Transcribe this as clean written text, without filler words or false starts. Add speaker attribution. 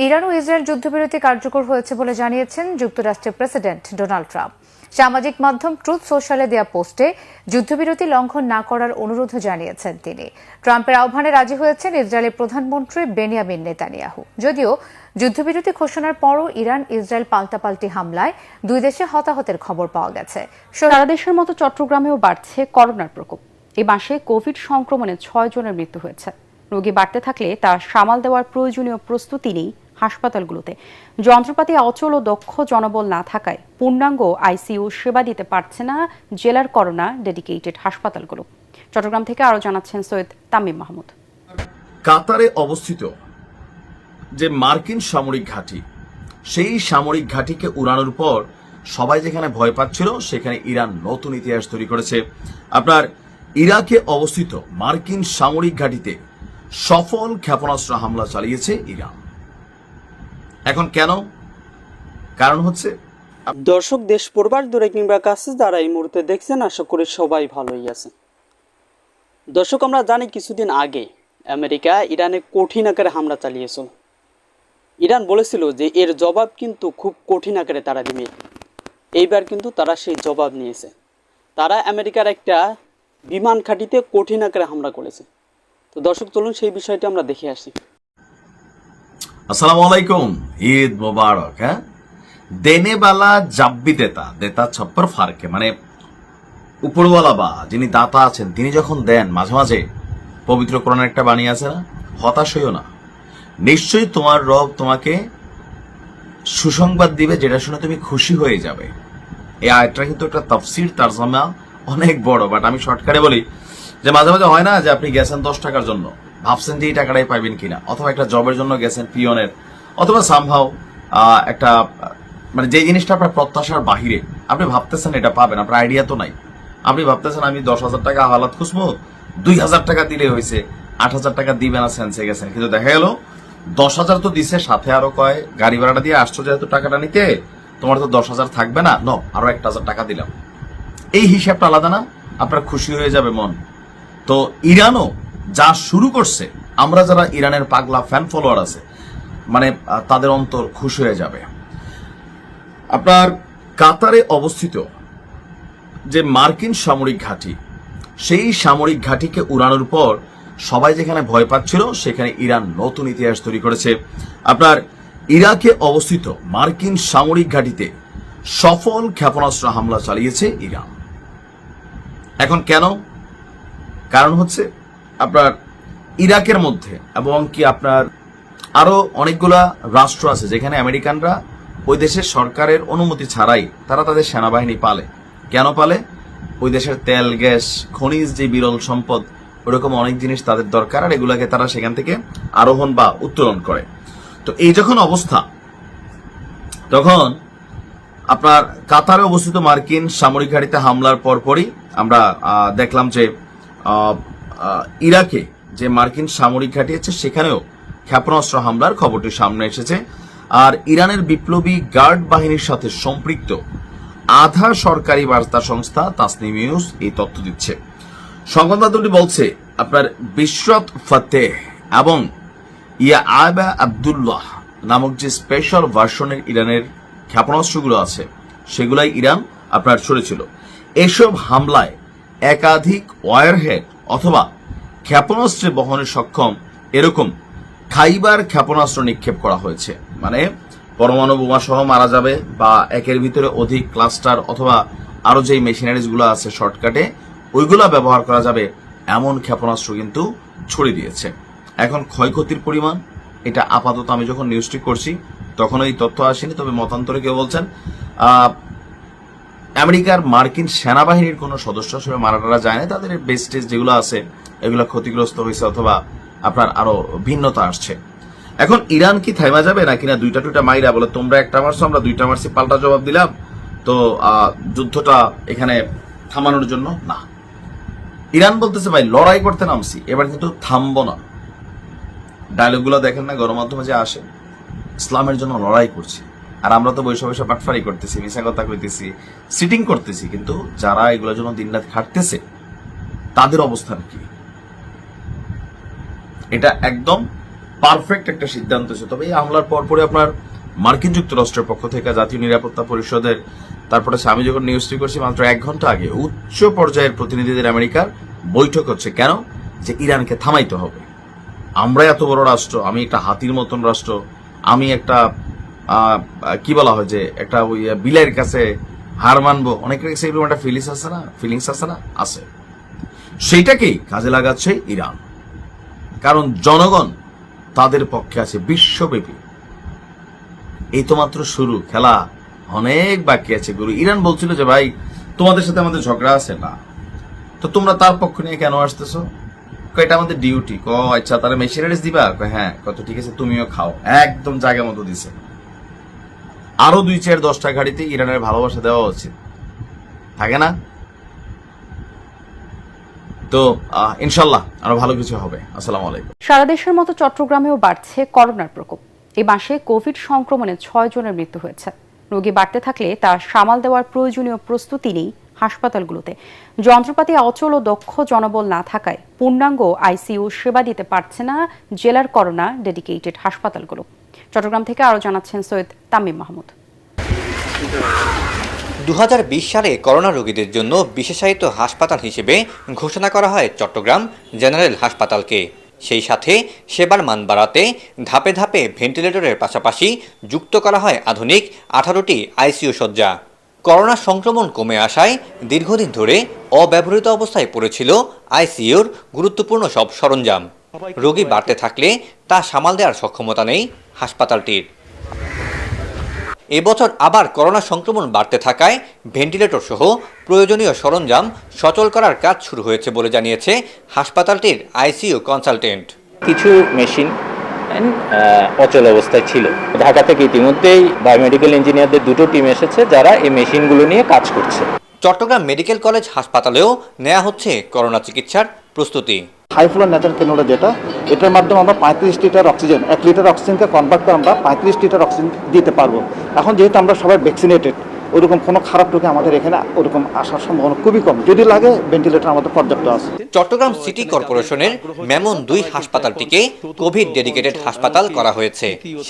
Speaker 1: Iran ও Israel যুদ্ধবিরতি কার্যকর হয়েছে বলে জানিয়েছেন যুক্তরাষ্ট্রের প্রেসিডেন্ট ডোনাল্ড ট্রাম্প। সামাজিক মাধ্যম ট্রুথ সোশ্যালে দেয়া পোস্টে যুদ্ধবিরতি লঙ্ঘন না করার অনুরোধও জানিয়েছেন তিনি। ট্রাম্পের আহ্বানে রাজি হয়েছেন ইসরায়েলের প্রধানমন্ত্রী বেনিয়ামিন নেতানিয়াহু। যদিও যুদ্ধবিরতি ঘোষণার পরও ইরান ইসরায়েল পাল্টাপাল্টি হামলায় দুই দেশে হতাহতের খবর পাওয়া গেছে।
Speaker 2: সারা দেশের মতো চট্টগ্রামেও বাড়ছে করোনার প্রকোপ। এই মাসে কোভিড সংক্রমণে 6 জনের মৃত্যু হয়েছে। রোগী বাড়তে থাকলে তা সামাল দেওয়ার প্রয়োজনীয় প্রস্তুতি নেই হাসপাতালগুলোতে। যন্ত্রপাতি অচল ও দক্ষ জনবল না থাকায় পূর্ণাঙ্গ আইসিইউ সেবা দিতে পারছে না জেলার করোনা ডেডিকেটেড হাসপাতালগুলো। চট্টগ্রাম থেকে আরো জানাচ্ছেন সৈয়দ তামিম মাহমুদ।
Speaker 3: কাতারে অবস্থিত যে মার্কিন সামরিক ঘাঁটি, সেই সামরিক ঘাঁটিকে উড়ানোর পর সবাই যেখানে ভয় পাচ্ছিল সেখানে ইরান নতুন ইতিহাস তৈরি করেছে। আপনার ইরাকে অবস্থিত মার্কিন সামরিক ঘাঁটিতে সফল ক্ষেপণাস্ত্র হামলা চালিয়েছে ইরান। এখন কেন? কারণ হচ্ছে
Speaker 4: দর্শক, দেশ পড়বার দূরে কিংবা কাছে যারা এই মুহূর্তে দেখছেন, আশা করি সবাই ভালোই আছে। দর্শক, আমরা জানি কিছুদিন আগে আমেরিকা ইরানে কঠিন আকারে হামলা চালিয়েছিল। ইরান বলেছিল যে এর জবাব কিন্তু খুব কঠিন আকারে তারা দিবে। এইবার কিন্তু তারা সেই জবাব নিয়েছে। তারা আমেরিকার একটা বিমান ঘাঁটিতে কঠিন আকারে হামলা করেছে। তো দর্শক, চলুন সেই বিষয়টি আমরা দেখে আসি।
Speaker 3: আসসালামু আলাইকুম, ঈদ মোবারক। হ্যাঁ, দেনে বালা জাব্বি দেতা দেতা ছপ্পর ফারকে, মানে উপরওয়ালা বা যিনি দাতা আছেন তিনি যখন দেন, মাঝে মাঝে পবিত্র কোরআনের একটা বাণী আছে না, হতাশ হইও না, নিশ্চয়ই তোমার রব তোমাকে সুসংবাদ দিবে যেটা শুনে তুমি খুশি হয়ে যাবে। এই আয়াতটা কিন্তু একটা তাফসীর তারজমা অনেক বড়, বাট আমি শর্টকাটে বলি যে মাঝে মাঝে হয় না যে আপনি গেছেন 10 টাকার জন্য, ভাবছেন যে এই টাকাটাই পাইবেন কিনা, অথবা একটা জবের জন্য গেছেন পিয়নের, অথবা সামহাও একটা মানে যে জিনিসটা আপনার প্রত্যাশার বাহিরে, আপনি ভাবতেছেন এটা পাবেন, আপনার আইডিয়া তো নাই। আপনি ভাবতেছেন আমি 10,000 টাকা হালাত খুঁজবো, 2,000 টাকা দিলে হয়েছে, 8,000 টাকা দিবে না সেন্সে গেছেন। কিন্তু দেখা গেল 10,000 তো দিছে, সাথে আরো কয় গাড়ি ভাড়াটা দিয়ে আসছো যেহেতু টাকাটা নিতে, তোমার তো 10,000 থাকবে না, আরো 1,000 টাকা দিলাম। এই হিসাবটা আলাদা না? আপনার খুশি হয়ে যাবে মন। তো ইরানও যা শুরু করছে, আমরা যারা ইরানের পাগলা ফ্যান ফলোয়ার আছে, মানে তাদের অন্তর খুশি হয়ে যাবে। আপনার কাতারে অবস্থিত যে মার্কিন সামরিক ঘাঁটি, সেই সামরিক ঘাঁটিকে উড়ানোর পর সবাই যেখানে ভয় পাচ্ছিল সেখানে ইরান নতুন ইতিহাস তৈরি করেছে। আপনার ইরাকে অবস্থিত মার্কিন সামরিক ঘাঁটিতে সফল ক্ষেপণাস্ত্র হামলা চালিয়েছে ইরান। এখন কেন? কারণ হচ্ছে আপনার ইরাকের মধ্যে এবং কি আপনার আরো অনেকগুলা রাষ্ট্র আছে যেখানে আমেরিকানরা ওই দেশের সরকারের অনুমতি ছাড়াই তারা তাদের সেনাবাহিনী পালে। কেন পালে? ওই দেশের তেল, গ্যাস, খনিজ যে বিরল সম্পদ, ওরকম অনেক জিনিস তাদের দরকার, আর এগুলাকে তারা সেখান থেকে আরোহণ বা উত্তোলন করে। তো এই যখন অবস্থা, তখন আপনার কাতারে অবস্থিত মার্কিন সামরিক ঘাঁটিতে হামলার পরপরই আমরা দেখলাম যে ইরাকে যে মার্কিন সামরিক ঘাঁটি আছে সেখানেও ক্ষেপণাস্ত্র হামলার খবরটি সামনে এসেছে। আর ইরানের বিপ্লবী গার্ড বাহিনীর সাথে সম্পৃক্ত আধা সরকারি বার্তা সংস্থা তাসনিম নিউজ এই তথ্য দিচ্ছে। সংবাদ মাধ্যমটি বলছে আপনার বিশরত ফাতেহ এবং ইয়া আবা আবদুল্লাহ নামক যে স্পেশাল ভার্সনের ইরানের ক্ষেপণাস্ত্রগুলো আছে সেগুলাই ইরান আপনার ছড়েছিল। এসব হামলায় একাধিক ওয়ারহেড অথবা ক্ষেপণাস্ত্রে বহনে সক্ষম এরকম খাইবার ক্ষেপণাস্ত্র নিক্ষেপ করা হয়েছে। মানে পরমাণু বোমা সহ মারা যাবে বা একের ভিতরে অধিক ক্লাস্টার অথবা আরো যে মেশিনারিজ গুলো আছে শর্টকাটে ওইগুলা ব্যবহার করা যাবে এমন ক্ষেপণাস্ত্র কিন্তু ছড়িয়ে দিয়েছে। এখন ক্ষয়ক্ষতির পরিমাণ, এটা আপাতত আমি যখন নিউজটি করছি তখন এই তথ্য আসেনি, তবে মতান্তরে কেউ বলছেন আমেরিকার মার্কিন সেনাবাহিনীর কোন সদস্য হিসেবে মারা যায় না, তাদের বেস্টেজ যেগুলো আছে এগুলো ক্ষতিগ্রস্ত হয়েছে অথবা আপনার আরো ভিন্নতা আসছে। এখন ইরান কি থাইমা যাবে নাকি না দুইটা টুইটা মাইরা বলে তোমরা একটা মারছো আমরা দুইটা মারছি, পাল্টা জবাব দিলাম, তো যুদ্ধটা এখানে থামানোর জন্য না। ইরান বলতেছে ভাই লড়াই করতে নামছি, এবার কিন্তু থামবো না। ডায়লগ গুলো দেখেন না গণমাধ্যমে যে আসে, ইসলামের জন্য লড়াই করছি, আর আমরা তো বৈশা বৈশা পাটফারি করতেছি, মিশা কথা কইতেছি, সিটিং করতেছি, কিন্তু যারা এগুলোর জন্য দিনরাত খাটতেছে তাদের অবস্থান কি? এটা একদম পারফেক্ট একটা সিদ্ধান্ত ছিল। তবে এই হামলার পরপরে আপনার মার্কিন যুক্তরাষ্ট্রের পক্ষ থেকে জাতীয় নিরাপত্তা পরিষদের, তারপরে আমি যখন নিউজটি করছি মাত্র 1 ঘন্টা আগে উচ্চ পর্যায়ের প্রতিনিধিদের আমেরিকার বৈঠক হচ্ছে। কেন? যে ইরানকে থামাইতে হবে। আমরা এত বড় রাষ্ট্র, আমি একটা হাতির মতন রাষ্ট্র, আমি একটা কি বলা হয় যে একটা ওই বিলাইয়ের কাছে হার মানবো, অনেকের কাছে এরকম একটা ফিলিংস আছে না আছে। সেইটাকেই কাজে লাগাচ্ছে ইরান, কারণ জনগণ তাদের পক্ষে আছে বিশ্বব্যাপী। এই তো মাত্র শুরু, খেলা অনেক বাকি আছে গুরু। ইরান বলছিল যে ভাই তোমাদের সাথে আমাদের ঝগড়া আছে না, তো তোমরা তার পক্ষ নিয়ে কেন আসতেছো? এটা আমাদের ডিউটি। আচ্ছা তারা মেশিনারিজ দিবা? হ্যাঁ। কত ঠিক আছে, তুমিও খাও। একদম জায়গা মতো দিছে। আরো 2-4-10টা গাড়িতে ইরানের ভালোবাসা দেওয়া উচিত, থাকে না? তো ইনশাল্লাহ আরো ভালো কিছু হবে। আসসালামু আলাইকুম।
Speaker 2: সারা দেশের মতো চট্টগ্রামেও বাড়ছে করোনার প্রকোপ। এই মাসে কোভিড সংক্রমণে 6 জনের মৃত্যু হয়েছে। রোগী বাড়তে থাকলে তা সামাল দেওয়ার প্রয়োজনীয় প্রস্তুতি নেই হাসপাতালগুলোতে। যন্ত্রপাতি অচল ও দক্ষ জনবল না থাকায় পূর্ণাঙ্গ আইসিইউ সেবা দিতে পারছে না জেলার করোনা ডেডিকেটেড হাসপাতালগুলো। চট্টগ্রাম থেকে আরো জানাচ্ছেন সৈয়দ তামিম মাহমুদ।
Speaker 5: 2020 সালে করোনা রোগীদের জন্য বিশেষায়িত হাসপাতাল হিসেবে ঘোষণা করা হয় চট্টগ্রাম জেনারেল হাসপাতালকে। সেই সাথে সেবার মান বাড়াতে ধাপে ধাপে ভেন্টিলেটরের পাশাপাশি যুক্ত করা হয় আধুনিক 18টি আইসিইউ শয্যা। করোনা সংক্রমণ কমে আসায় দীর্ঘদিন ধরে অব্যবহৃত অবস্থায় পড়েছিল আইসিইউর গুরুত্বপূর্ণ সব সরঞ্জাম। রোগী বাড়তে থাকলে তা সামাল দেওয়ার সক্ষমতা নেই হাসপাতালটির। এবছর আবার করোনা সংক্রমণ বাড়তে থাকায় ভেন্টিলেটর সহ প্রয়োজনীয় সরঞ্জাম সচল করার কাজ শুরু হয়েছে বলে জানিয়েছে হাসপাতালটির আইসিইউ কনসালটেন্ট।
Speaker 6: কিছু মেশিন অচল অবস্থায় ছিল। ঢাকা থেকে ইতিমধ্যেই বায়োমেডিক্যাল ইঞ্জিনিয়ারদের 2টো টিম এসেছে যারা এই মেশিনগুলো নিয়ে কাজ করছে।
Speaker 5: চট্টগ্রাম মেডিকেল কলেজ হাসপাতালেও নেওয়া হচ্ছে করোনা চিকিৎসার প্রস্তুতি।
Speaker 7: হাই ফ্লো ন্যাচারাল ক্যানুলা যেটা, এটার মাধ্যমে আমরা 35 লিটার অক্সিজেন, 1 লিটার অক্সিজেনকে কনভার্ট করে আমরা 35 লিটার অক্সিজেন দিতে পারবো। এখন যেহেতু আমরা সবাই ভ্যাকসিনেটেড, ওরকম কোনো খারাপ রোগে আমাদের এখানে ওরকম আসার সম্ভাবনা খুবই কম। যদি লাগে ভেন্টিলেটর আমাদের পর্যাপ্ত আছে।
Speaker 5: চট্টগ্রাম সিটি কর্পোরেশনের মেমন 2 হাসপাতালটিকে কোভিড ডেডিকেটেড হাসপাতাল করা হয়েছে।